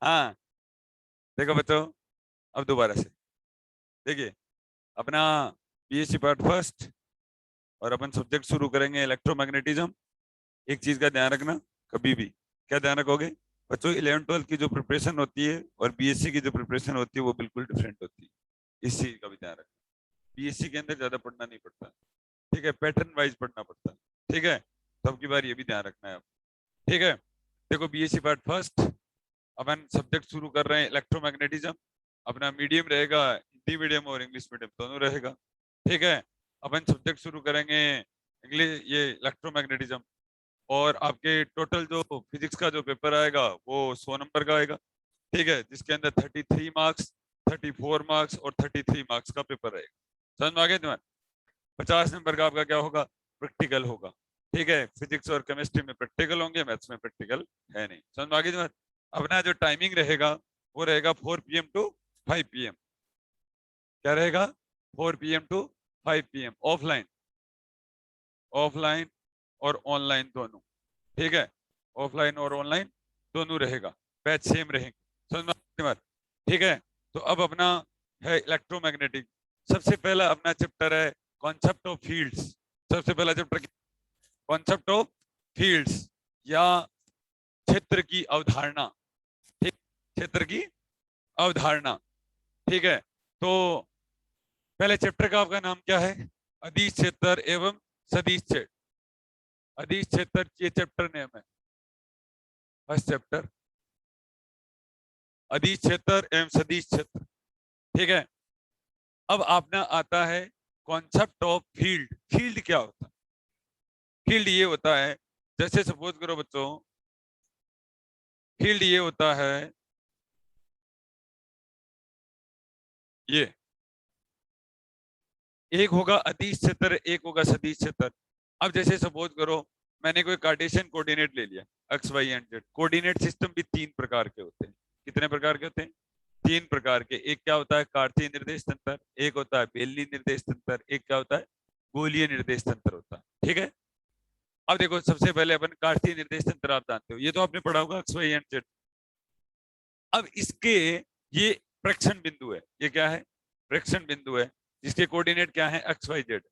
हाँ, देखो बच्चों, अब दोबारा से देखिए अपना बीएससी पार्ट फर्स्ट, और अपन सब्जेक्ट शुरू करेंगे इलेक्ट्रोमैग्नेटिज्म। एक चीज का ध्यान रखना, कभी भी क्या ध्यान रखोगे बच्चों, 11वीं 12वीं की जो प्रिपरेशन होती है और बीएससी की जो प्रिपरेशन होती है वो बिल्कुल डिफरेंट होती है। इस चीज का भी ध्यान रखना। बीएससी के अंदर ज्यादा पढ़ना नहीं पड़ता, ठीक है, पैटर्न वाइज पढ़ना पड़ता है, ठीक है। तो अब की बार ये भी ध्यान रखना है, ठीक है। देखो बीएससी पार्ट फर्स्ट, अपन सब्जेक्ट शुरू कर रहे हैं इलेक्ट्रोमैग्नेटिज्म। अपना मीडियम रहेगा हिंदी मीडियम और इंग्लिश मीडियम दोनों रहेगा, ठीक है। अपन सब्जेक्ट शुरू करेंगे इंग्लिश, ये इलेक्ट्रोमैग्नेटिज्म। और आपके टोटल जो फिजिक्स का जो पेपर आएगा वो 100 नंबर का आएगा, ठीक है, जिसके अंदर 33 मार्क्स, 34 मार्क्स और 33 मार्क्स का पेपर रहेगा। समझ में आ गया तुम्हारे? 50 नंबर का आपका क्या होगा, प्रैक्टिकल होगा, ठीक है। फिजिक्स और केमिस्ट्री में प्रैक्टिकल होंगे, मैथ्स में प्रैक्टिकल है नहीं। समझ में आ गई तुम्हारे? अपना जो टाइमिंग रहेगा वो रहेगा 4 PM टू 5 PM। क्या रहेगा? 4 PM to 5 PM, offline, offline और ऑनलाइन दोनों, ठीक है। ऑफलाइन और ऑनलाइन दोनों रहेगा, बैच सेम रहेंगे। समझ में आ गई बात? ठीक है। तो अब अपना है इलेक्ट्रोमैग्नेटिक। सबसे पहला अपना चैप्टर है कॉन्सेप्ट ऑफ फील्ड्स। सबसे पहला चैप्टर कॉन्सेप्ट ऑफ फील्ड्स, या क्षेत्र की अवधारणा, ठीक, क्षेत्र की अवधारणा, ठीक है। तो पहले चैप्टर का आपका नाम क्या है? अदिश क्षेत्र एवं सदिश क्षेत्र। अदिश क्षेत्र ये चैप्टर नेम है, फर्स्ट चैप्टर अदिश क्षेत्र एवं सदिश क्षेत्र, ठीक है। अब आपने आता है कॉन्सेप्ट ऑफ फील्ड। फील्ड क्या होता है? फील्ड ये होता है, जैसे सपोज करो बच्चों, फील्ड ये होता है, ये एक होगा अदिश क्षेत्र, एक होगा सदिश क्षेत्र। अब जैसे सपोज करो मैंने कोई कार्टेशियन कोऑर्डिनेट ले लिया, x y and z. Coordinate system भी 3 प्रकार के होते हैं। कितने प्रकार के होते हैं? 3 प्रकार के। एक क्या होता है, कार्तीय निर्देश तंत्र, एक होता है बेलनी निर्देश तंत्र, एक क्या होता है, गोलीय निर्देश तंत्र होता है, ठीक है। अब देखो सबसे पहले अपन कार्तीय निर्देश तंत्र, आप जानते हो, ये तो आपने पढ़ा होगा, एक्स वाई एंड जेड। अब इसके ये प्रेक्षण बिंदु है, ये क्या है, प्रेक्षण बिंदु है, जिसके कोऑर्डिनेट क्या है, एक्स वाई जेड।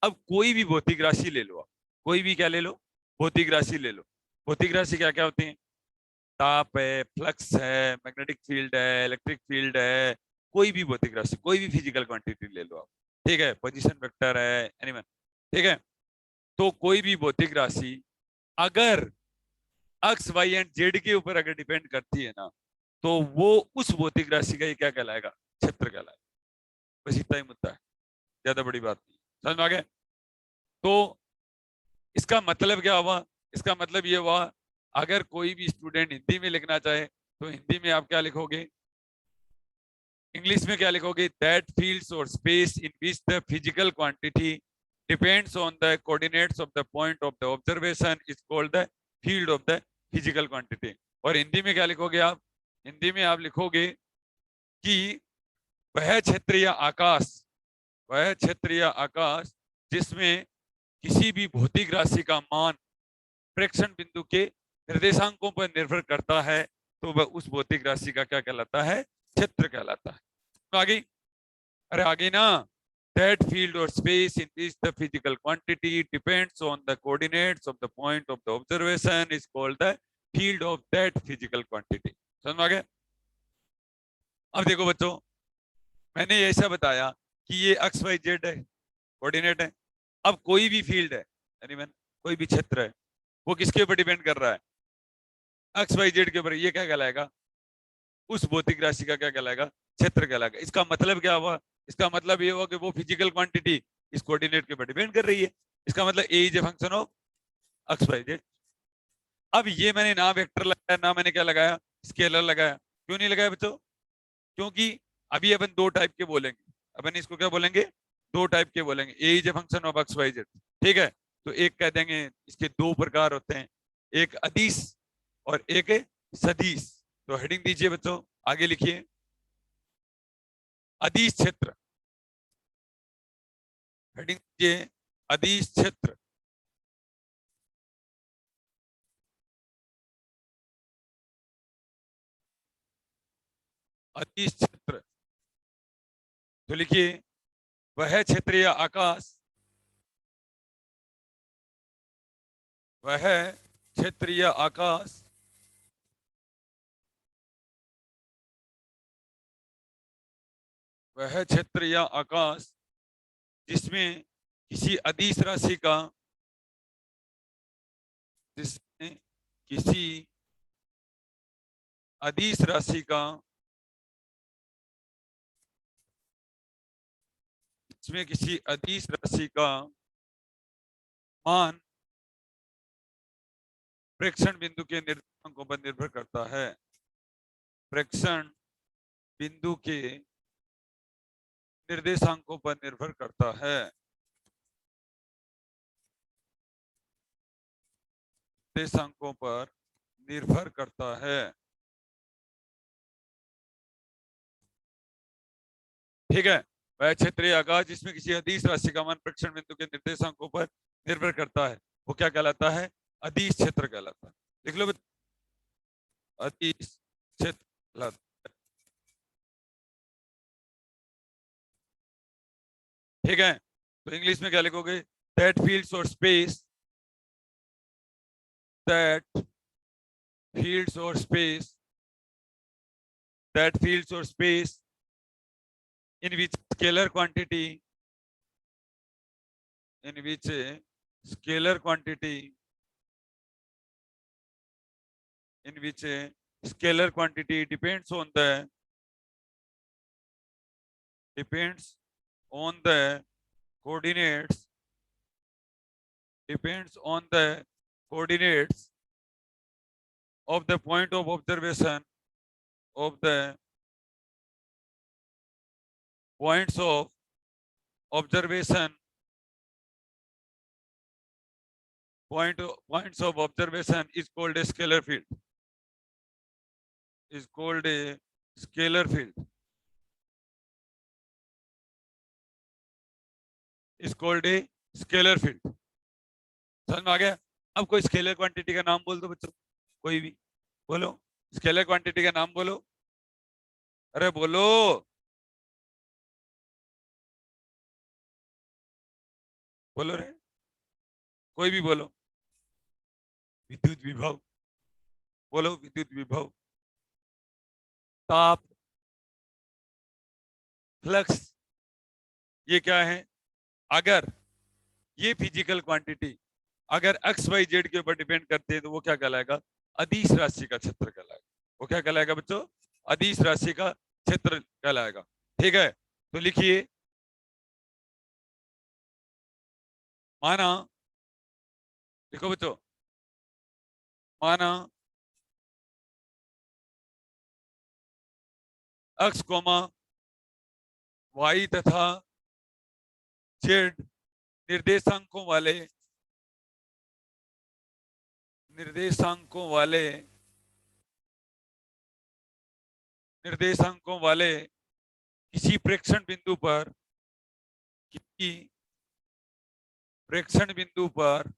अब कोई भी भौतिक राशि ले लो आप, कोई भी क्या ले लो, भौतिक राशि ले लो। भौतिक राशि क्या क्या होती है? ताप है, फ्लक्स है, मैग्नेटिक फील्ड है, इलेक्ट्रिक फील्ड है। कोई भी भौतिक राशि, कोई भी फिजिकल क्वांटिटी ले लो आप, ठीक है, पोजीशन वेक्टर है, एनीवन, ठीक है। तो कोई भी भौतिक राशि अगर एक्स वाई एंड जेड के ऊपर अगर डिपेंड करती है ना, तो वो उस भौतिक राशि का ये क्या कहलाएगा, क्षेत्र कहलाएगा। बस इतना ही मुद्दा है, ज्यादा बड़ी बात नहीं। समझ में आ गया? तो इसका मतलब क्या हुआ? इसका मतलब ये हुआ, अगर कोई भी स्टूडेंट हिंदी में लिखना चाहे तो हिंदी में आप क्या लिखोगे, इंग्लिश में क्या लिखोगे, दैट फील्ड्स और space in which the physical quantity depends on the coordinates of the point of the observation is called the field of the physical quantity. और हिंदी में क्या लिखोगे आप? हिंदी में आप लिखोगे कि वह क्षेत्र या आकाश, वह क्षेत्र या आकाश जिसमें किसी भी भौतिक राशि का मान प्रेक्षण बिंदु के निर्देशांकों पर निर्भर करता है, तो वह उस भौतिक राशि का क्या कहलाता है, क्षेत्र कहलाता है। तो आगे, अरे आगे ना, that field or space in which the physical quantity depends on the coordinates of the point of the observation is called the field of that physical quantity। समझ में आ गया? अब देखो बच्चों, मैंने ऐसा बताया कि ये एक्स वाई जेड है, कोऑर्डिनेट है। अब कोई भी फील्ड है, यानी कोई भी क्षेत्र है, वो किसके ऊपर डिपेंड कर रहा है, एक्स वाई जेड के ऊपर। ये क्या कहलाएगा, उस भौतिक राशि का क्या कहलाएगा, क्षेत्र कहलाएगा। इसका मतलब क्या हुआ? इसका मतलब ये हुआ कि वो फिजिकल क्वांटिटी इस कोऑर्डिनेट के ऊपर डिपेंड कर रही है। इसका मतलब A is a function of x Y Z. अब ये मैंने ना वेक्टर लगाया, ना मैंने क्या लगाया, स्केलर लगाया। क्यों नहीं लगाया बच्चों? क्योंकि अभी अपन दो टाइप के बोलेंगे। अपन इसको क्या बोलेंगे, दो टाइप के बोलेंगे, A is a function of x Y Z, ठीक है। तो एक कह देंगे, इसके दो प्रकार होते हैं, एक अदिश और एक सदिश। तो हेडिंग दीजिए बच्चों, आगे लिखिए, अदिश क्षेत्र। हेडिंग दीजिए, अदिश क्षेत्र। अदिश क्षेत्र, तो लिखिए वह क्षेत्रीय आकाश, वह क्षेत्रीय आकाश वह क्षेत्रीय आकाश जिसमें किसी अदिश राशि का, जिसमें किसी अदिश राशि का, जिसमें किसी अदिश राशि का मान प्रेक्षण बिंदु के निर्देशांकों पर निर्भर करता है। प्रेक्षण बिंदु के निर्देशांकों पर निर्भर करता है। निर्देशांकों पर निर्भर करता है। ठीक है, वह क्षेत्रीय आकाश जिसमें किसी अदिश राशि का मान प्रेक्षण बिंदु के निर्देशांकों पर निर्भर करता है, वो क्या कहलाता है? अदिश क्षेत्र कहलाता है। लिख लो, अदिश क्षेत्र। ठीक है, तो इंग्लिश में क्या लिखोगे? दैट फील्ड्स और स्पेस, दैट फील्ड्स और स्पेस, दैट फील्ड्स और space in which scalar quantity, in which scalar quantity, in which scalar quantity depends on the coordinates, depends on the coordinates of the point of observation, of the points of observation, points of observation is called a scalar field, is called a scalar field, is called a scalar field। समझ में आ गया? अब कोई scalar quantity का नाम बोल दो बच्चों, कोई भी बोलो, स्केलर क्वांटिटी का नाम बोलो, अरे बोलो, बोलो रे, कोई भी बोलो। विद्युत विभव बोलो, विद्युत विभव, ताप, फ्लक्स, ये क्या है? अगर ये फिजिकल क्वांटिटी अगर एक्स वाई जेड के ऊपर डिपेंड करते हैं तो वो क्या कहलाएगा? अदिश राशि का क्षेत्र कहलाएगा। वो क्या कहलाएगा बच्चों? अदिश राशि का क्षेत्र कहलाएगा। ठीक है, तो लिखिए, माना, लिखो बच्चों, माना एक्स कोमा वाई तथा जेड निर्देशांकों वाले, निर्देशांकों वाले, निर्देशांकों वाले किसी प्रेक्षण बिंदु पर, किसी प्रेक्षण बिंदु पर,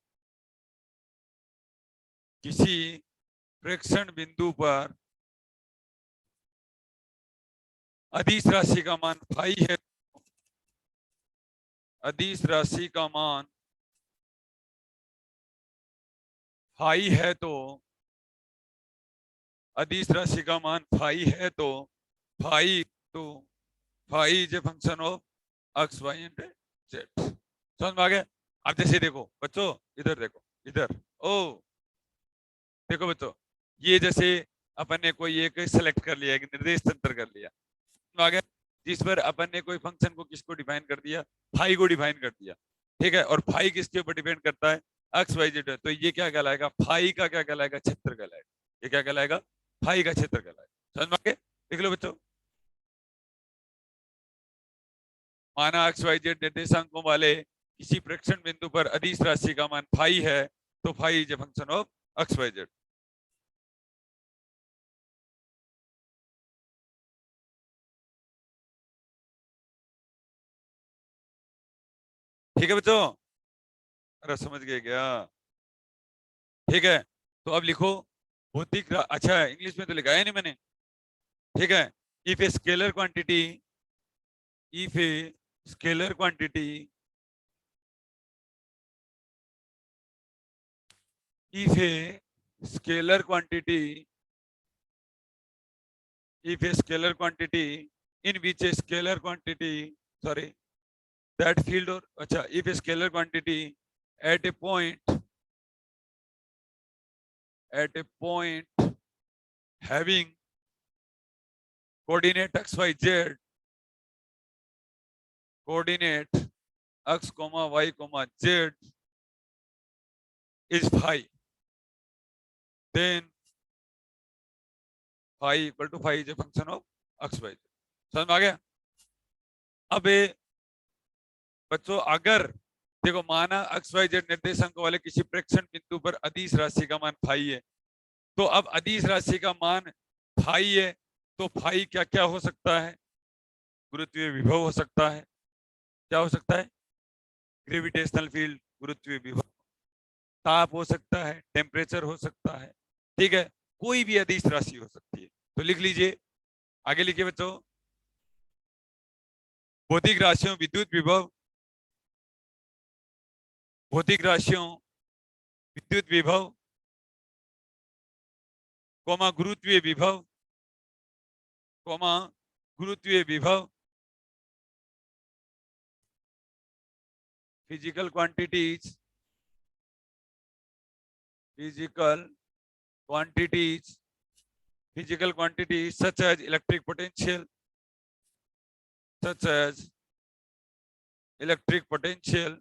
किसी प्रेक्षण बिंदु पर अदिश राशि का मान फाई है, अदिश राशि का मान फाई है तो, अदिश राशि का मान फाई है तो फाई, तो phi is a function of x y and z. समझ में आ गया? अब जैसे देखो बच्चों, इधर देखो, इधर, ओ देखो बच्चों, ये जैसे अपन ने कोई एक सेलेक्ट कर लिया, एक निर्देश तंत्र कर लिया, आ गया, जिस पर अपन ने कोई फंक्शन को किसको डिफाइन कर दिया? फाई को डिफाइन कर दिया। ठीक है, और फाई किसके ऊपर डिपेंड करता है? X Y z. तो ये क्या कहलाएगा? फाई का क्या कहलाएगा? क्षेत्र कहलाएगा। ये क्या कहलाएगा? फाई का क्षेत्र कहलाएगा। समझ में आ गया? देख लो बच्चों, माना एक्स वाई जेड निर्देशांकों वाले किसी प्रेक्षण बिंदु पर अदिश राशि का मान फाई है तो phi is a function of x Y Z. ठीक है बच्चों, अरे समझ गए क्या? ठीक है, तो अब लिखो भौतिक अच्छा इंग्लिश में तो लिखा है नहीं मैंने। ठीक है, if a scalar quantity, if a scalar quantity, if a scalar quantity, if a scalar quantity in which a scalar quantity, sorry, that field or acha, if a scalar quantity at a point, at a point having coordinate x, y, z, coordinate x, comma y, comma z is phi, then phi equal to phi is a function of x, y, z. समझ में आ गया? अब बच्चों अगर देखो माना x, y, z निर्देशांक वाले किसी प्रेक्षण बिंदु पर अदिश राशि का मान फाई है, तो अब अदिश राशि का मान फाई है, तो फाई क्या क्या हो सकता है? गुरुत्वीय विभव हो सकता है। क्या हो सकता है? ग्रेविटेशनल फील्ड, गुरुत्वीय विभव, ताप हो सकता है, टेम्परेचर हो सकता है, ठीक है, कोई भी अदिश राशि हो सकती है। तो लिख लीजिए, आगे लिखिए बच्चों, भौतिक राशियों विद्युत विभव, भौतिक राशियों विद्युत विभव, कोमा गुरुत्वीय विभव, कोमा गुरुत्वीय विभव, physical quantities, physical quantities, physical quantities such as electric potential, such as electric potential,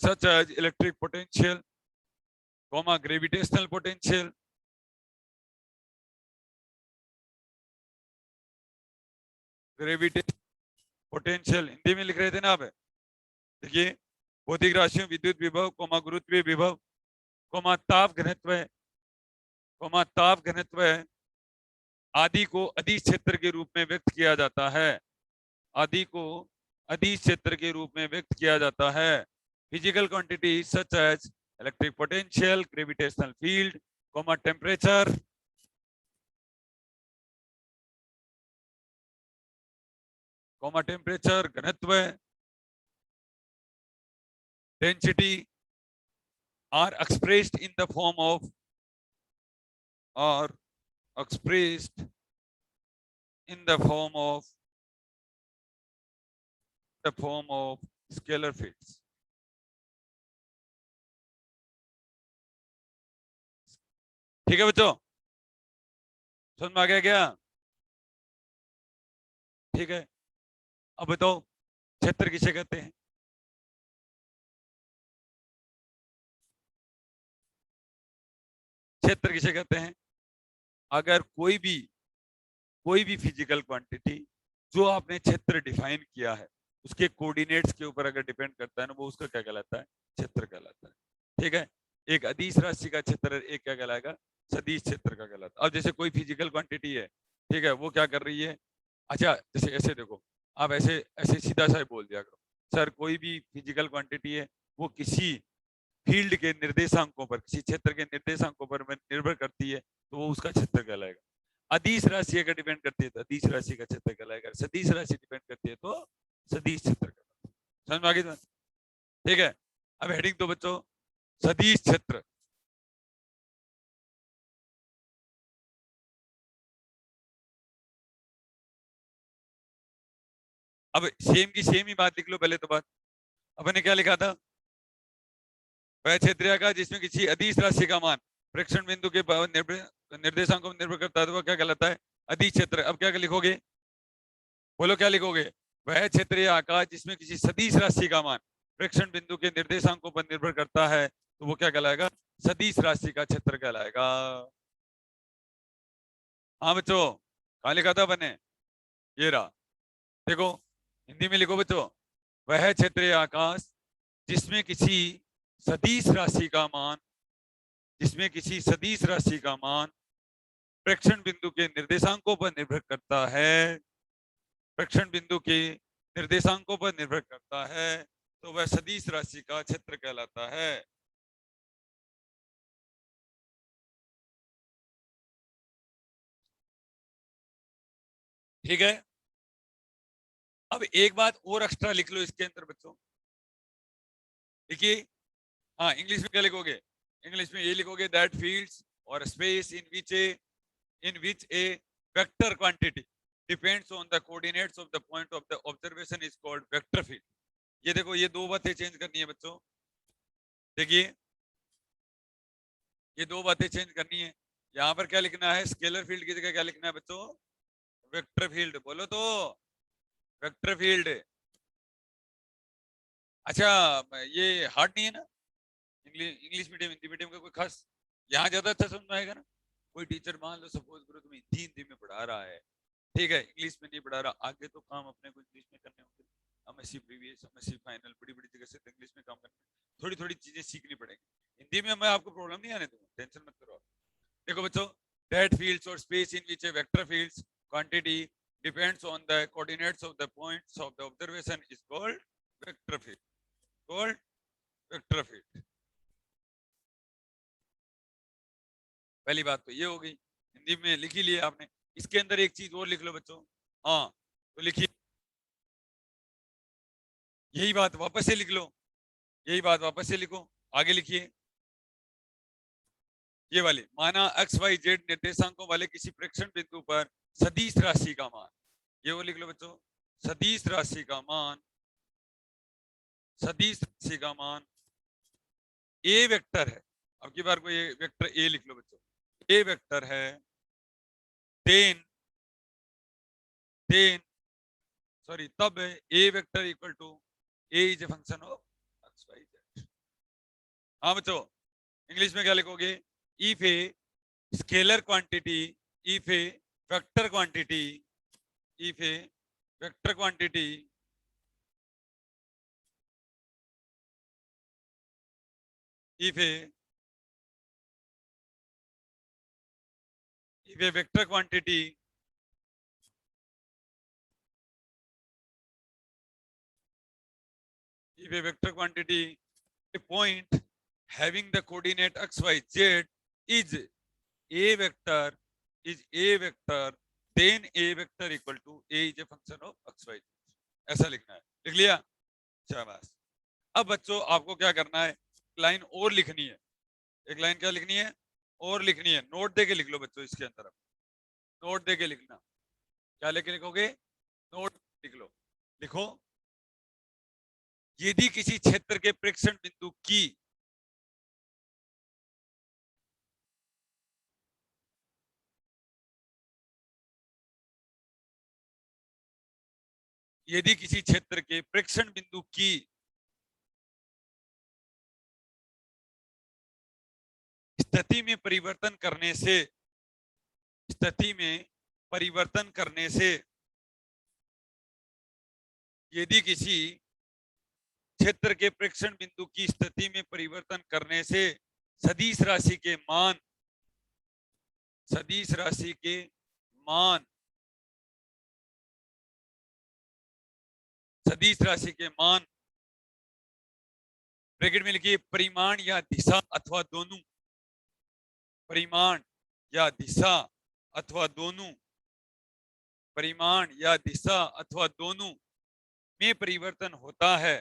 such as electric potential, comma gravitational potential, gravitational potential Hindi में लिख रहे थे ना आप? देखिए, भौतिक राशियों विद्युत विभव, कोमा गुरुत्वीय विभव, कोमा ताप घनत्व, कोमा ताप घनत्व आदि को अदिश क्षेत्र के रूप में व्यक्त किया जाता है, आदि को अदिश क्षेत्र के रूप में व्यक्त किया जाता है। Physical quantity such as electric potential, gravitational field, comma temperature, comma temperature, घनत्व, density are expressed in the form of, are expressed in the form of scalar fields. ठीक है बच्चों, समझ में आ गया क्या? ठीक है, अब बताओ क्षेत्र किसे कहते हैं? क्षेत्र किसे कहते हैं? अगर कोई भी फिजिकल क्वांटिटी जो आपने क्षेत्र डिफाइन किया है उसके कोऑर्डिनेट्स के ऊपर अगर डिपेंड करता है ना, वो उसका क्या कहलाता है? क्षेत्र कहलाता है। ठीक है, एक अदिश राशि का क्षेत्र एक क्या कहलाएगा? सदिश क्षेत्र का कहलाता है। अब जैसे कोई फिजिकल क्वांटिटी है, ठीक है, वो क्या कर रही है? अच्छा, जैसे ऐसे देखो, आप ऐसे ऐसे सीधा सा बोल दिया करो, सर कोई भी फिजिकल क्वांटिटी है वो किसी फील्ड के निर्देशांकों पर, किसी क्षेत्र के निर्देशांकों पर निर्भर करती है, तो वो उसका क्षेत्र कहलाएगा। अदिश राशि अगर डिपेंड करती है तो अदिश राशि का क्षेत्र कहलाएगा, सदिश राशि डिपेंड करती है तो सदिश क्षेत्र कहलाएगा। समझ में आ गई? ठीक है, अब हेडिंग तो बच्चों सदिश क्षेत्र। अब सेम की सेम ही बात लिख लो पहले तो। बात अपन ने क्या लिखा था? वह क्षेत्रीय का जिसमें किसी अदिश राशि का मान प्रेक्षण बिंदु के निर्देशांकों पर निर्भर करता है, तो वह क्या कहलाता है? अदिश क्षेत्र। अब क्या लिखोगे? बोलो क्या लिखोगे? वह क्षेत्रीय आकाश जिसमें किसी सदिश राशि का मान प्रेक्षण बिंदु के निर्देशांकों पर निर्भर करता है, तो वो क्या कहलाएगा? सदिश राशि का क्षेत्र कहलाएगा। हाँ बच्चों, कहाँ लिखा था बने? ये रहा, देखो हिंदी में लिखो बच्चों, वह क्षेत्रीय आकाश जिसमें किसी सदिश राशि का मान, जिसमें किसी सदिश राशि का मान प्रेक्षण बिंदु के निर्देशांकों पर निर्भर करता है, प्रेक्षण बिंदु के निर्देशांकों पर निर्भर करता है, तो वह सदिश राशि का क्षेत्र कहलाता है। ठीक है। अब एक बात और एक्स्ट्रा लिख लो इसके अंदर बच्चों, देखिए, हाँ इंग्लिश में क्या लिखोगे, इंग्लिश में ये लिखोगे दैट फील्ड्स और space in which A vector quantity depends on the coordinates of the point of the observation is called vector field. ये देखो, ये दो बातें चेंज करनी है बच्चों, देखिए ये दो बातें चेंज करनी है। यहां पर क्या लिखना है, स्केलर फील्ड की जगह क्या लिखना है बच्चों, वेक्टर फील्ड। बोलो तो, वेक्टर फील्ड। अच्छा, ये हार्ड नहीं है ना, इंग्लिश मीडियम हिंदी मीडियम का कोई खास, यहाँ ज्यादा अच्छा समझ में आएगा ना। कोई टीचर मान लो सपोज करो तुम्हें हिंदी में पढ़ा रहा है, ठीक है, इंग्लिश में नहीं पढ़ा रहा, आगे तो काम अपने को इंग्लिश में करने होंगे, एमएससी प्रीवियस, एमएससी फाइनल, बड़ी बड़ी जगह से तो इंग्लिश में काम करना, थोड़ी थोड़ी चीजें सीखनी पड़ेगी। हिंदी में मैं आपको प्रॉब्लम नहीं आने दूंगा, टेंशन मत करो। देखो बच्चों, दैट फील्ड्स और space in which A vector fields quantity depends on the coordinates of the points of the observation is called vector field, called vector field. पहली बात तो ये हो गई, हिंदी में लिख ही लिया आपने। इसके अंदर एक चीज और लिख लो बच्चों, हाँ तो लिखिए, यही बात वापस से लिख लो, यही बात वापस से लिखो, आगे लिखिए ये वाले, माना एक्स वाई जेड निर्देशांकों वाले किसी प्रेक्षण बिंदु पर सदिश राशि का मान, ये वो लिख लो बच्चों, सदिश राशि का मान, सदिश राशि का मान ए वेक्टर है। अब की बार को ये वेक्टर ए लिख लो बच्चों, ए वेक्टर है, देन देन सॉरी तब A vector equal to A is a function of x Y Z. हाँ बच्चों, इंग्लिश में क्या लिखोगे, if a scalar quantity, if a vector quantity, if a vector quantity if a vector quantity if a vector quantity a point having the coordinate x y z is a vector then a vector equal to a is a function of x y z, ऐसा लिखना है। लिख लिया, शाबाश। अब बच्चों आपको क्या करना है, लाइन और लिखनी है, एक लाइन क्या लिखनी है और लिखनी है, नोट देके लिख लो बच्चों, इसके अंदर नोट देके लिखना, क्या लेके लिखोगे, नोट लिख लो, लिखो यदि किसी क्षेत्र के प्रेक्षण बिंदु की यदि किसी क्षेत्र के प्रेक्षण बिंदु की स्थिति में परिवर्तन करने से, स्थिति में परिवर्तन करने से, यदि किसी क्षेत्र के प्रेक्षण बिंदु की स्थिति में परिवर्तन करने से सदिश राशि के मान, सदिश राशि के मान, सदिश राशि के मान ब्रैकेट में लिखिए परिमाण या दिशा अथवा दोनों, परिमाण या दिशा अथवा दोनों, परिमाण या दिशा अथवा दोनों में परिवर्तन होता है,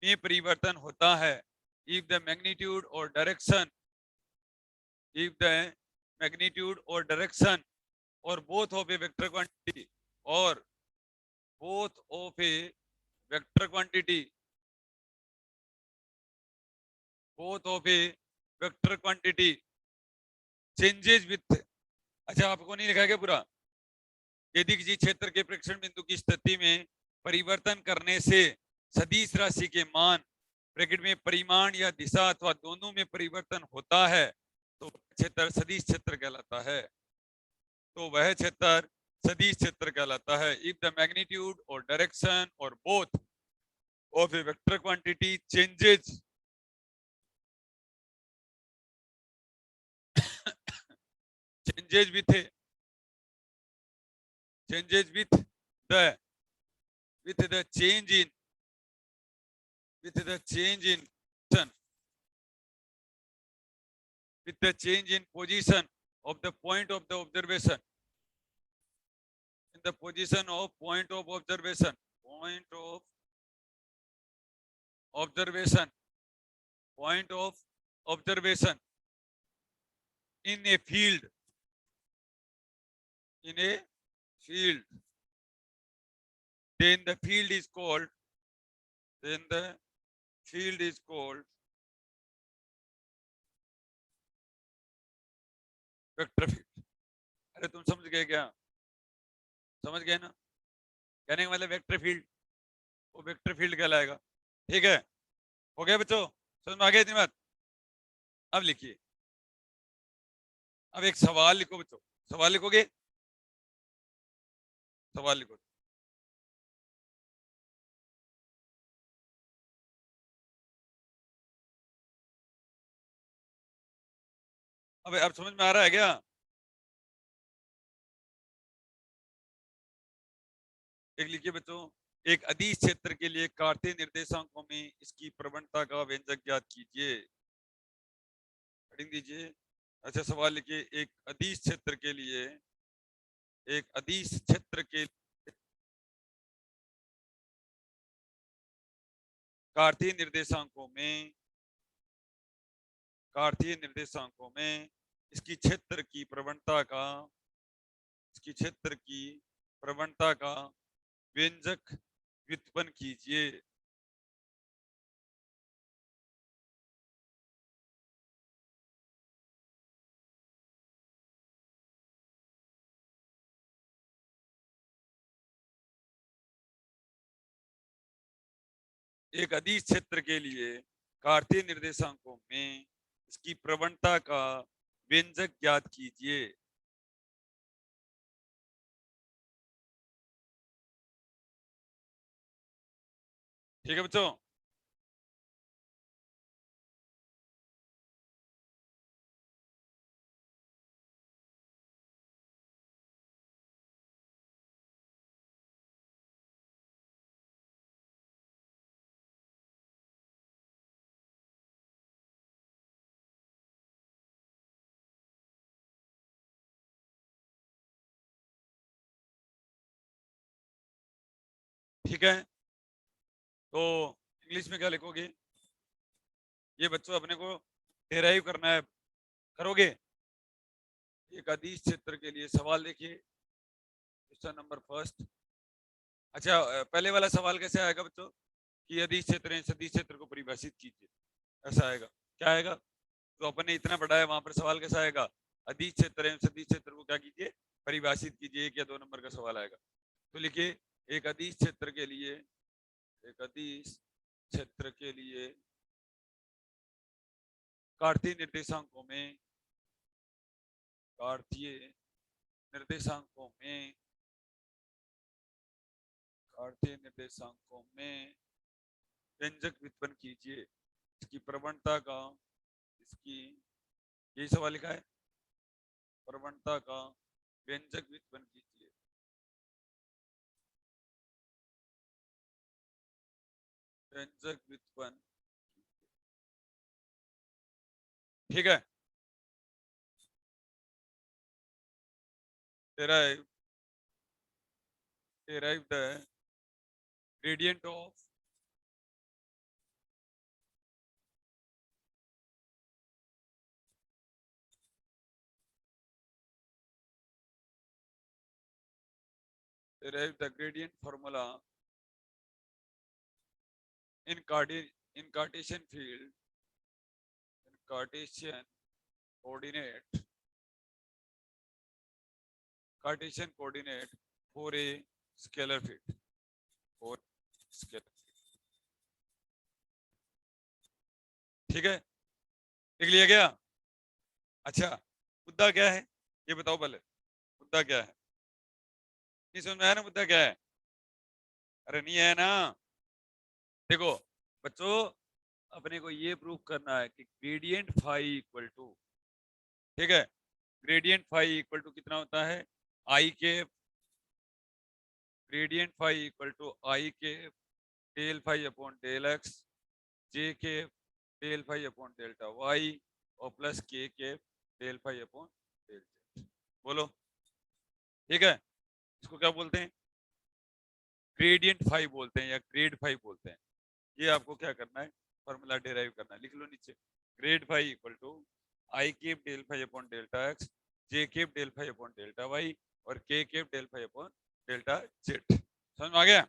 में परिवर्तन होता है, if the magnitude or direction, if the magnitude or direction or both of a vector quantity or both of a vector quantity, both of a vector quantity changes with, अच्छा आपको नहीं लिखा क्या पूरा, यदि किसी क्षेत्र के प्रेक्षण बिंदु की स्थिति में परिवर्तन करने से सदिश राशि के मान ब्रैकेट में परिमाण या दिशा अथवा दोनों में परिवर्तन होता है तो क्षेत्र सदिश क्षेत्र कहलाता है, तो वह क्षेत्र सदिश क्षेत्र कहलाता है। इफ द मैग्नीट्यूड और डायरेक्शन और both of A vector quantity changes changes with the changes with the change in with the change in position, with the change in position of the point of the observation, the position of point of observation, point of observation, point of observation in a field, in a field, then the field is called, then the field is called vector field. अरे तुम समझ गए क्या? समझ गए ना? कहने का मतलब वेक्टर फील्ड, वो वेक्टर फील्ड कहलाएगा। ठीक है, हो गया बच्चों? समझ में आ गया इतनी बात? अब लिखिए, अब एक सवाल लिखो बच्चों। सवाल लिखोगे? सवाल लिखो। अब समझ में आ रहा है क्या? एक लिखिए बच्चों, एक अदिश क्षेत्र के लिए कार्तीय निर्देशांकों में इसकी प्रवणता का व्यंजक ज्ञात कीजिए। हेडिंग दीजिए। अच्छा, सवाल लिखिए, एक अदिश क्षेत्र के लिए, एक अदिश क्षेत्र के कार्तीय निर्देशांकों में, कार्तीय निर्देशांकों में इसकी क्षेत्र की प्रवणता का, इसकी क्षेत्र की प्रवणता का व्यंजक व्युत्पन्न कीजिए। एक अदिश क्षेत्र के लिए कार्तीय निर्देशांकों में इसकी प्रवणता का व्यंजक ज्ञात कीजिए। ठीक है बच्चों? ठीक है, तो इंग्लिश में क्या लिखोगे? ये बच्चों अपने को डेराइव करना है, करोगे? एक अदिश क्षेत्र के लिए सवाल देखिए, क्वेश्चन नंबर फर्स्ट। अच्छा, पहले वाला सवाल कैसे आएगा बच्चों? कि अदिश क्षेत्र है, सदिश क्षेत्र को परिभाषित कीजिए, ऐसा आएगा। क्या आएगा? तो अपन ने इतना पढ़ा है, वहां पर सवाल कैसा आएगा? अदिश क्षेत्र है, सदिश क्षेत्र को क्या कीजिए? परिभाषित कीजिए। 1 या 2 नंबर का सवाल आएगा। तो लिखिए, एक अदिश क्षेत्र के लिए, एक अदिश क्षेत्र के लिए कार्तीय निर्देशांकों में, कार्तीय निर्देशांकों में, कार्तीय निर्देशांकों में व्यंजक व्युत्पन्न कीजिए। इसकी प्रवणता का, इसकी, यही सवाल लिखा है, प्रवणता का व्यंजक व्युत्पन्न कीजिए। व्यंजक व्युत्पन्न, ठीक है। derive the gradient of derive the gradient formula in Cartesian field, in Cartesian coordinate, Cartesian coordinate for a scalar field, for scalar field। ठीक है, लिख लिया गया? अच्छा, मुद्दा क्या है ये बताओ पहले, मुद्दा क्या है? नहीं समझ में आया ना मुद्दा क्या है? अरे नहीं है ना? देखो बच्चों, अपने को ये प्रूव करना है कि ग्रेडियंट फाई इक्वल टू, ठीक है, ग्रेडियंट फाई इक्वल टू कितना होता है? आई के, gradient phi equal to I के del phi upon del X, J के del phi upon delta Y, और plus K del phi upon del Z. बोलो, ठीक है? इसको क्या बोलते हैं? ग्रेडियंट फाइव बोलते हैं या ग्रेड फाइव बोलते हैं। ये आपको क्या करना है, फॉर्मूला डिराइव करना है, लिख लो नीचे। Grad phi equal to i cap del phi upon delta x, j cap del phi upon delta Y और k cap del phi upon delta z. समझ में आ गया?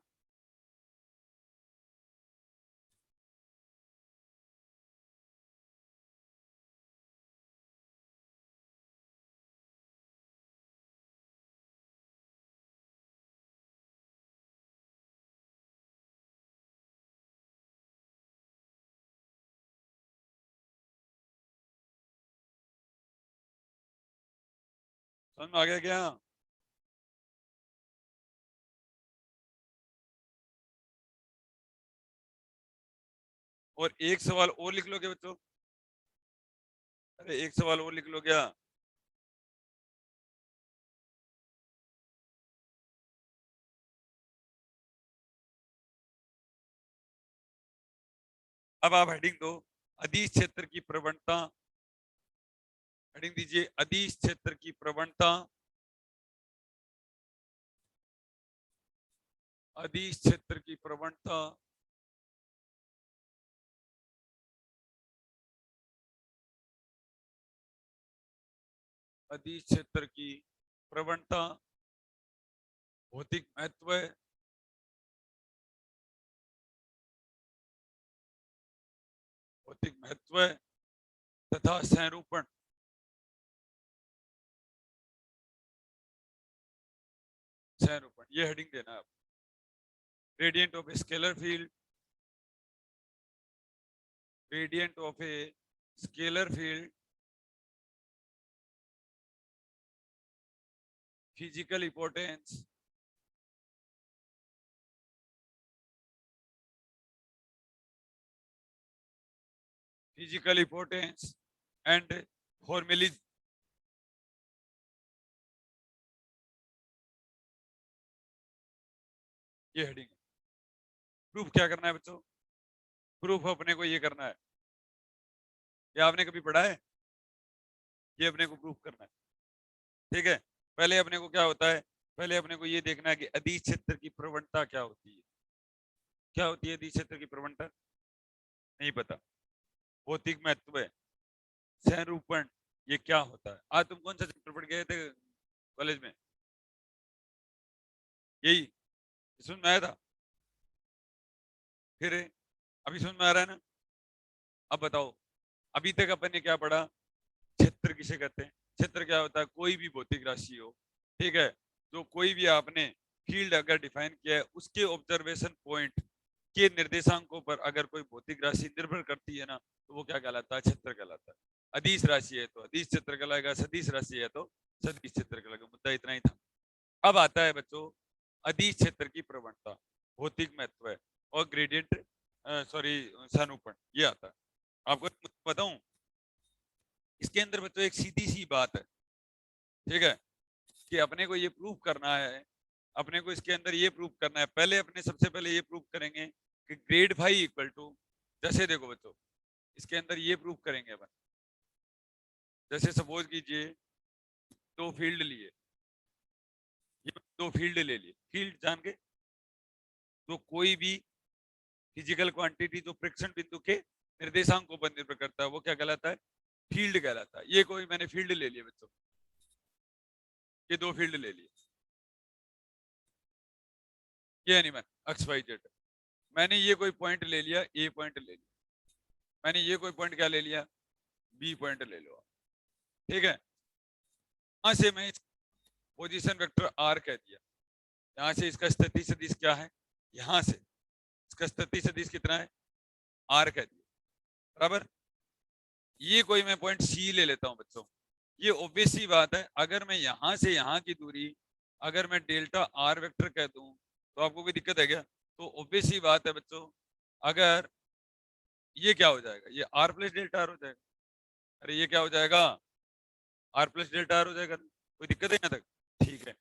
समझ में आ गया क्या? और एक सवाल और लिख लो क्या बच्चों? अरे एक सवाल और लिख लो क्या? अब आप हेडिंग दो, अदिश क्षेत्र की प्रवणता। हेडिंग दीजिए, अदिश क्षेत्र की प्रवणता। अदिश क्षेत्र की प्रवणता। अदिश क्षेत्र की प्रवणता, भौतिक महत्व, भौतिक महत्व तथा संरूपण। संरूपण, ये हेडिंग देना है। Gradient of a scalar field, gradient of a scalar field, physical importance, physical importance and formulae. ये हेडिंग है। प्रूफ क्या करना है बच्चों? प्रूफ अपने को ये करना है, ये आपने कभी पढ़ा है? ये अपने को प्रूफ करना है, ठीक है। पहले अपने को क्या होता है, पहले अपने को ये देखना है कि अदिश क्षेत्र की प्रवणता क्या होती है। क्या होती है अदिश क्षेत्र की प्रवणता? नहीं पता। भौतिक महत्व है, संरूपण, ये क्या होता है? आज तुम कौन सा चैप्टर पढ़ गए थे कॉलेज में? यही समझ में आया था? फिर अभी समझ में आ रहा है ना? अब बताओ, अभी तक अपन ने क्या पढ़ा? क्षेत्र किसे कहते हैं? क्षेत्र क्या होता है? कोई भी भौतिक राशि हो, ठीक है, जो कोई भी आपने फील्ड अगर डिफाइन किया है, उसके ऑब्जर्वेशन पॉइंट के निर्देशांकों पर अगर कोई भौतिक राशि निर्भर करती है ना, तो वो क्या कहलाता है? क्षेत्र कहलाता है। अदिश राशि है तो अदिश क्षेत्र कहलाएगा, सदिश राशि है तो सदिश क्षेत्र कहलाएगा। मुद्दा इतना ही था। अब आता है बच्चों अदिश क्षेत्र की प्रवणता, भौतिक महत्व है और ग्रेडियंट, सॉरी, सानुपण, ये आता है। आपको बताऊं, इसके अंदर बच्चों एक सीधी सी बात है, ठीक है, कि अपने को ये प्रूव करना है, अपने को इसके अंदर ये प्रूव करना है। पहले अपने सबसे पहले ये प्रूव करेंगे कि ग्रेड फाइव इक्वल टू, जैसे देखो बच्चों, इसके अंदर ये प्रूव करेंगे अपन, जैसे सपोज कीजिए दो फील्ड लिए, ये दो फील्ड ले लिए, फील्ड जान के, तो कोई भी फिजिकल क्वांटिटी जो प्रेक्षण बिंदु के निर्देशांकों पर निर्भर करता है, वो क्या कहलाता है? फील्ड कहलाता है। ये कोई मैंने फील्ड ले लिया बच्चों, ये दो फील्ड ले लिए, ये एनिमल एक्स वाई जेड, मैंने ये कोई पॉइंट ले लिया, ए पॉइंट ले लिया, मैंने ये कोई पॉइंट क्या ले लिया? बी पॉइंट ले लो, ठीक है। यहां से मैं पोजीशन वेक्टर आर कह दिया, यहां से इसका स्थिति सदिश क्या है? यहां से इसका स्थिति सदिश कितना है? आर कह दिया, बराबर। ये कोई मैं पॉइंट सी ले लेता हूं बच्चों, ये ऑब्वियस सी बात है, अगर मैं यहां से यहां की दूरी अगर मैं डेल्टा आर वेक्टर कह दूं तो आपको कोई दिक्कत है क्या? तो ऑब्वियस सी बात है बच्चों, अगर ये क्या हो जाएगा? ये आर प्लस डेल्टा आर हो जाएगा। अरे ये क्या हो जाएगा? आर प्लस डेल्टा आर हो जाएगा। कोई दिक्कत है यहाँ तक? ठीक है।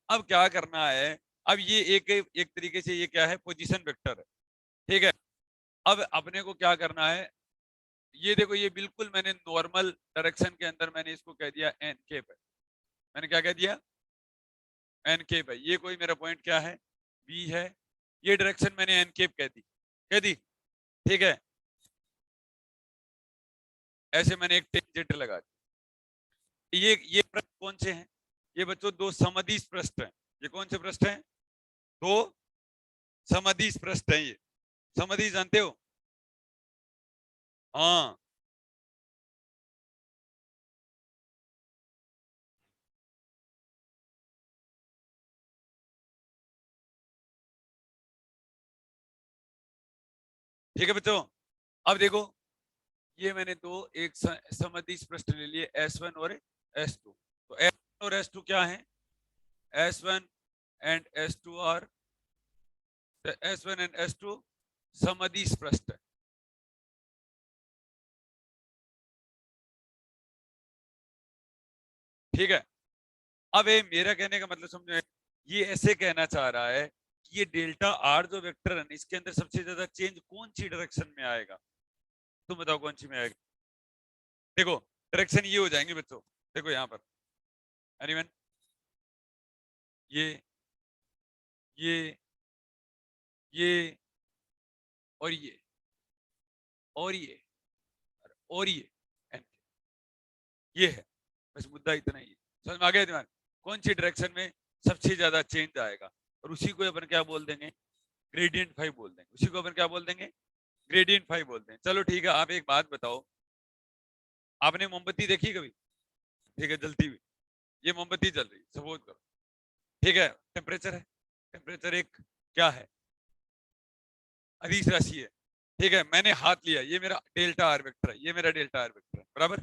अब क्या करना है, अब ये एक एक तरीके से ये क्या है? पोजीशन वेक्टर है, ठीक है। अब अपने को क्या करना है, ये देखो, ये बिल्कुल मैंने नॉर्मल डायरेक्शन के अंदर मैंने इसको कह दिया एन केप है। मैंने क्या कह दिया? एन केप है, ये कोई मेरा पॉइंट क्या है, बी है, ये डायरेक्शन मैंने एन केप कह दी, ठीक है। ऐसे मैंने एक टेंजेंट लगा दी। ये पृष्ठ कौन से हैं, ये बच्चों दो समदिश पृष्ठ हैं। ये कौन से पृष्ठ हैं, दो समदिश पृष्ठ हैं। ये समदिश जानते हो, हाँ, ठीक है बच्चों। अब देखो, ये मैंने दो एक समदिश पृष्ठ ले लिए, S1 और S2। तो S1 और S2 क्या है, S1 and S2 are, S1 and S2 समदिश पृष्ठ है, ठीक है। अब ये मेरा कहने का मतलब समझो, ये ऐसे कहना चाह रहा है कि ये डेल्टा आर जो वेक्टर है इसके अंदर सबसे ज्यादा चेंज कौन सी डायरेक्शन में आएगा, तुम बताओ कौन सी में आएगा। देखो डायरेक्शन ये हो जाएंगे बच्चों, देखो यहाँ पर एनीवन, ये ये ये और ये और ये और ये है, बस मुद्दा इतना ही है। समझ में आ गया दिमाग, कौन सी डायरेक्शन में सबसे ज्यादा चेंज आएगा, और उसी को अपन क्या बोल देंगे, ग्रेडियंट फाई बोल देंगे, उसी को अपन क्या बोल देंगे, ग्रेडियंट फाई बोलते हैं। चलो ठीक है, आप एक बात बताओ, आपने मोमबत्ती देखी कभी, ठीक है, जलती हुई, ये मोमबत्ती जल रही, सपोज करो, ठीक है, टेम्परेचर है, टेम्परेचर एक क्या है, अदिश राशि है, ठीक है। मैंने हाथ लिया, ये मेरा डेल्टा आर वेक्टर है, ये मेरा डेल्टा आर वेक्टर है, बराबर,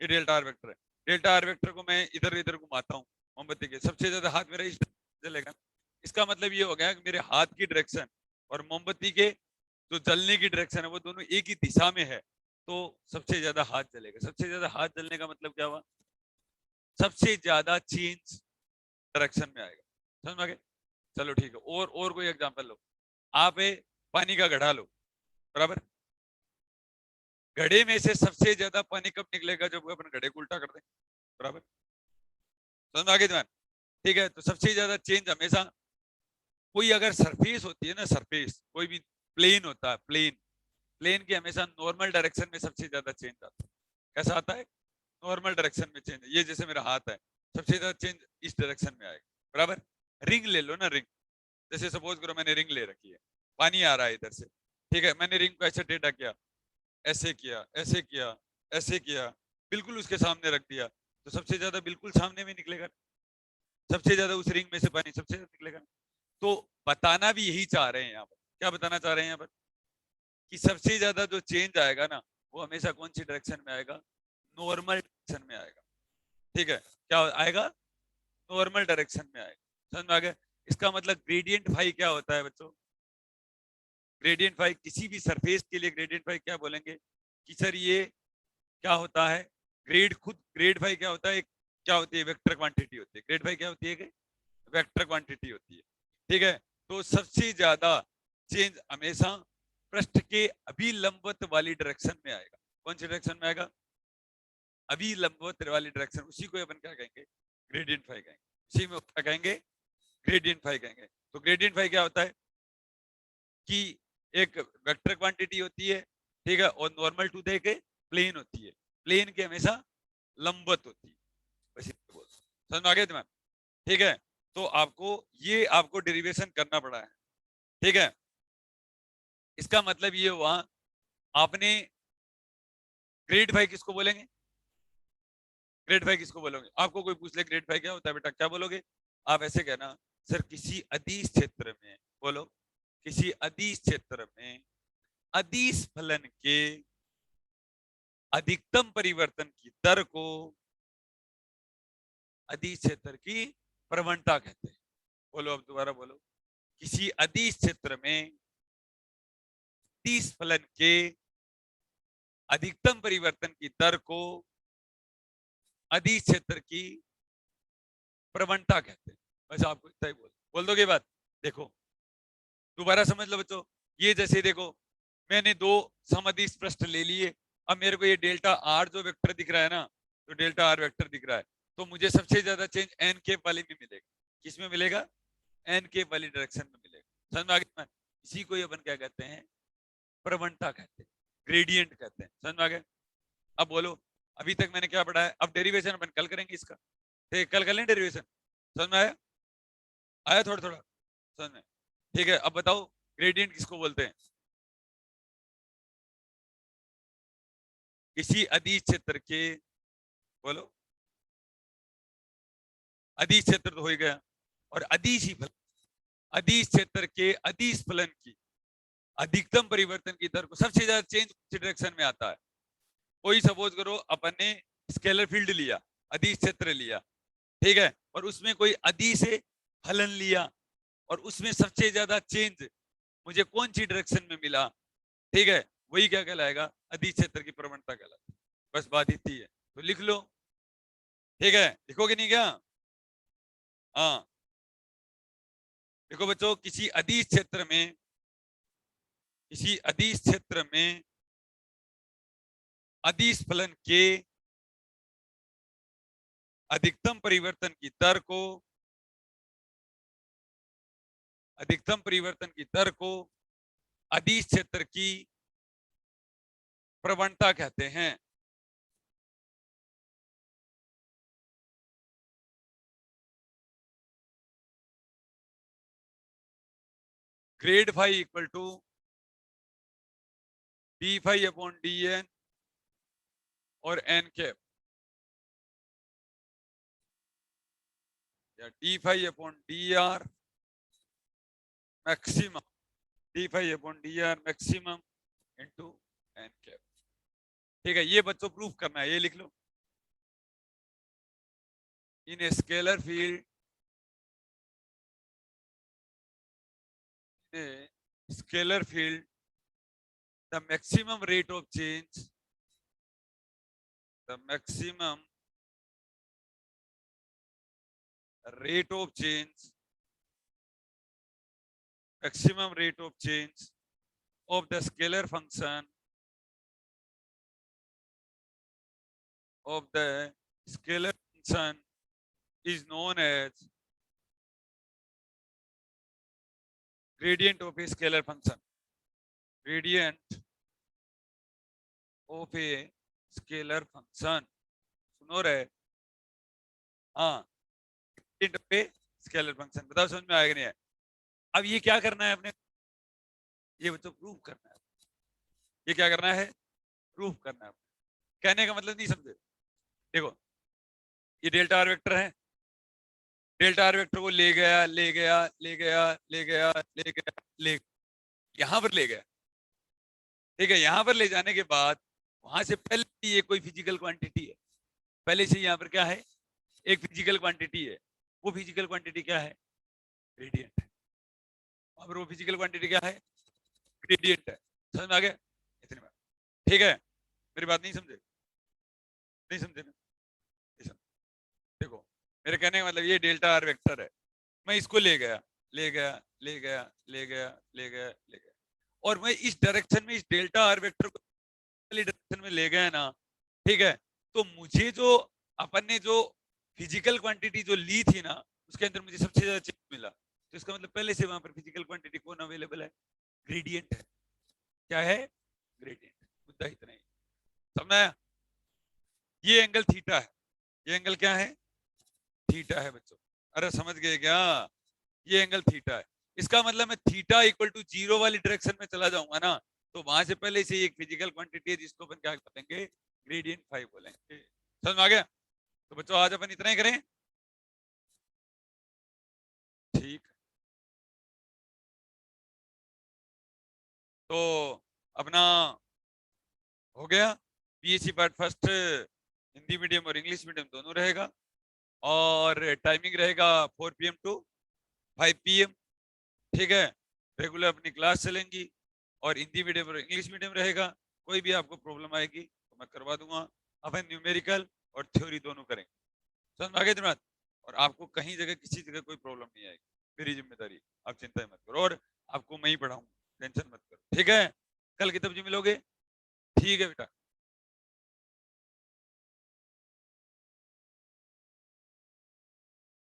ये डेल्टा आर वेक्टर है। डेल्टा आर वेक्टर को मैं इधर इधर घुमाता हूँ मोमबत्ती के, सबसे ज्यादा हाथ मेरा इस जलेगा। इसका मतलब ये हो गया कि मेरे हाथ की डायरेक्शन और मोमबत्ती के जो जलने की डायरेक्शन है वो दोनों एक ही दिशा में है, तो सबसे ज्यादा हाथ जलेगा। सबसे ज्यादा हाथ जलने का मतलब क्या हुआ, सबसे ज्यादा चेंज डायरेक्शन में आएगा। समझ में आ गया, चलो ठीक है। और कोई एग्जांपल लो, आप पानी का घड़ा लो, बराबर, घड़े में से सबसे ज्यादा पानी कब निकलेगा, जब अपन घड़े को उल्टा कर दें, बराबर, समझ में आ गया तुम्हारे, ठीक है। तो सबसे ज्यादा चेंज हमेशा, कोई अगर सरफेस होती है ना, सरफेस कोई भी प्लेन होता है, प्लेन, प्लेन के हमेशा नॉर्मल डायरेक्शन में सबसे ज्यादा चेंज आता है। कैसा आता है, नॉर्मल डायरेक्शन में चेंज। ये जैसे मेरा हाथ है, सबसे ज्यादा चेंज इस डायरेक्शन में आएगा, बराबर। रिंग ले लो ना, रिंग, जैसे सपोज करो मैंने रिंग ले रखी है, पानी आ रहा है इधर से, ठीक है, मैंने रिंग को ऐसे टेढ़ा किया, ऐसे किया, ऐसे किया, ऐसे किया, बिल्कुल उसके सामने रख दिया, तो सबसे ज्यादा बिल्कुल सामने में निकलेगा, सबसे ज्यादा उस रिंग में से पानी सबसे ज्यादा निकलेगा। तो बताना भी यही चाह रहे हैं यहाँ पर, क्या बताना चाह रहे हैं यहाँ पर, कि सबसे ज्यादा जो चेंज आएगा ना, वो हमेशा कौन सी डायरेक्शन में आएगा, नॉर्मल डायरेक्शन में आएगा, ठीक है। क्या आएगा, नॉर्मल डायरेक्शन में आएगा। समझ में आ गया, इसका मतलब ग्रेडियंट फाई क्या होता है बच्चों, ग्रेडियंट फाई किसी भी सरफेस के लिए ग्रेडियंट फाई क्या बोलेंगे कि सर ये क्या होता है, ग्रेड खुद ग्रेड फाई क्या होता है, क्या होती है, वेक्टर क्वांटिटी होती है। ग्रेड फाई क्या होती है, वेक्टर क्वांटिटी होती है, ठीक है। तो सबसे ज्यादा चेंज हमेशा पृष्ठ के अभिलंबवत वाली डायरेक्शन में आएगा। कौन सी डायरेक्शन में आएगा, अभिलंबवत वाली डायरेक्शन, उसी को अपन क्या कहेंगे, ग्रेडियंट फाई कहेंगे, उसी में क्या कहेंगे, ग्रेडियंट फाई कहेंगे। तो ग्रेडियंट फाई क्या होता है कि एक वेक्टर क्वांटिटी होती है, ठीक है, और नॉर्मल टू द प्लेन होती है, प्लेन के हमेशा लंबवत होती है, बस इतना बोल, समझ में आ गया तुम्हारा, ठीक है। तो आपको ये आपको डेरिवेशन करना पड़ा है, ठीक है। इसका मतलब ये हुआ, आपने ग्रेड फाई किसको बोलेंगे, ग्रेड फाई किसको बोलोगे, आपको कोई पूछ ले ग्रेड फाई क्या होता है बेटा, क्या बोलोगे, आप ऐसे कहना, सर किसी अदिश क्षेत्र में, बोलो, किसी अदिश क्षेत्र में अदिश फलन के अधिकतम परिवर्तन की दर को अदिश क्षेत्र की प्रवणता कहते हैं। बोलो अब दोबारा बोलो, किसी अदिश क्षेत्र में अदिश फलन के अधिकतम परिवर्तन की दर को अदिश क्षेत्र की प्रवणता कहते हैं। बस आपको इतना ही बोल दोगे बात। देखो दोबारा समझ लो बच्चों, ये जैसे देखो मैंने दो समअदिश पृष्ठ ले लिए, अब मेरे को ये डेल्टा आर जो वेक्टर दिख रहा है ना, तो डेल्टा आर वेक्टर दिख रहा है, तो मुझे सबसे ज्यादा चेंज एन केप वाले में मिलेगा। किसमें मिलेगा? एन के वाली डायरेक्शन में मिलेगा। समझ में आ गया? इसी को अपन क्या कहते हैं? प्रवणता कहते हैं, ग्रेडियंट कहते हैं। समझ में आ गया? अब बोलो, अभी तक मैंने क्या पढ़ा है? अब डेरिवेशन अपन कल करेंगे इसका, ठीक, कल कर लें डेरिवेशन। समझ में आया? आया थोड़ा थोड़ा समझ में? ठीक है, अब बताओ ग्रेडियंट किसको बोलते हैं? किसी अदिश क्षेत्र के, बोलो, अदिश क्षेत्र तो हो ही गया, और अदिश ही फलन, अदिश क्षेत्र के अदिश फलन की अधिकतम परिवर्तन की दर को सबसे ज्यादा चेंज डायरेक्शन में आता है। कोई सपोज करो अपन ने स्केलर फील्ड लिया, अदिश क्षेत्र लिया, ठीक है, और उसमें कोई अदिश फलन लिया, और उसमें सबसे ज्यादा चेंज मुझे कौन सी डायरेक्शन में मिला, ठीक है, वही क्या कहलाएगा? अदिश क्षेत्र की प्रवणता कहलाती है। बस बात इतनी है, तो लिख लो, ठीक है, लिखोगे नहीं क्या? हाँ, देखो बच्चों, किसी अदिश क्षेत्र में, किसी अदिश क्षेत्र में अदिश फलन के अधिकतम परिवर्तन की दर को, अधिकतम परिवर्तन की दर को अदिश क्षेत्र की प्रवणता कहते हैं। Grade phi equal to D phi upon D N और एन कैप, या D phi upon D R maximum, D phi upon D R maximum into N cap. ठीक है, ये बच्चों प्रूफ करना है, ये लिख लो। In a scalar field, scalar field the maximum rate of change, the maximum rate of change, maximum rate of change of the scalar function, of the scalar function is known as gradient of a scalar function, gradient of a scalar function। सुनो रहे? हाँ, gradient of a scalar function। बताओ समझ में आएगा नहीं है? अब ये क्या करना है अपने? ये बच्चों प्रूफ करना है। ये क्या करना है? प्रूफ करना है। कहने का मतलब नहीं समझे? देखो, ये डेल्टा आर वेक्टर है, डेल्टा आर वेक्टर को ले गया, ले गया, ले गया, ले गया, ले गया, ले यहां पर ले गया, ठीक है। यहां पर ले जाने के बाद वहां से पहले ये कोई फिजिकल क्वांटिटी है, पहले से यहाँ पर क्या है? एक फिजिकल क्वांटिटी है। वो फिजिकल क्वांटिटी क्या है? ग्रेडियंट है। वहां पर वो फिजिकल क्वांटिटी क्या है? ग्रेडियंट है। समझ में आ गया? इतनी बात, ठीक है। मेरी बात नहीं समझे? नहीं समझे ना? देखो, मेरे कहने का मतलब ये डेल्टा आर वेक्टर है, मैं इसको ले गया, ले गया, ले गया, ले गया, ले गया, ले गया, और मैं इस डायरेक्शन में, इस डेल्टा आर वेक्टर को डायरेक्शन में ले गया ना, ठीक है। तो मुझे जो अपन ने जो फिजिकल क्वांटिटी जो ली थी ना, उसके अंदर मुझे सबसे ज्यादा चेंज मिला। तो इसका मतलब पहले से वहां पर फिजिकल क्वांटिटी कौन अवेलेबल है? ग्रेडियंट है। क्या है? ग्रेडियंट। मुद्दा इतना ही, समझ? ये एंगल थीटा है, ये एंगल क्या है? थीटा है बच्चों। अरे समझ गए क्या? ये एंगल थीटा है। इसका मतलब मैं थीटा इक्वल टू 0 वाली डायरेक्शन में चला जाऊंगा ना, तो वहां से पहले से एक फिजिकल क्वांटिटी है जिसको अपन क्या बोलेंगे? ग्रेडियंट फाई बोलेंगे। समझ में आ गया? तो बच्चों आज अपन इतना ही करें, ठीक। तो अपना हो गया PHC part first, Hindi medium और इंग्लिश मीडियम दोनों रहेगा, और टाइमिंग रहेगा 4 PM टू 5 PM, ठीक है। रेगुलर अपनी क्लास चलेंगी, और हिंदी मीडियम और इंग्लिश मीडियम रहेगा। कोई भी आपको प्रॉब्लम आएगी तो मैं करवा दूंगा। अपन न्यूमेरिकल और थ्योरी दोनों करेंगे। समझ में आ गया दिमाग? और आपको कहीं जगह किसी जगह कोई प्रॉब्लम नहीं आएगी, मेरी जिम्मेदारी, आप चिंता मत करो, और आपको मैं ही पढ़ाऊंगा, टेंशन मत करो, ठीक है। कल कितने बजे मिलोगे? ठीक है बेटा।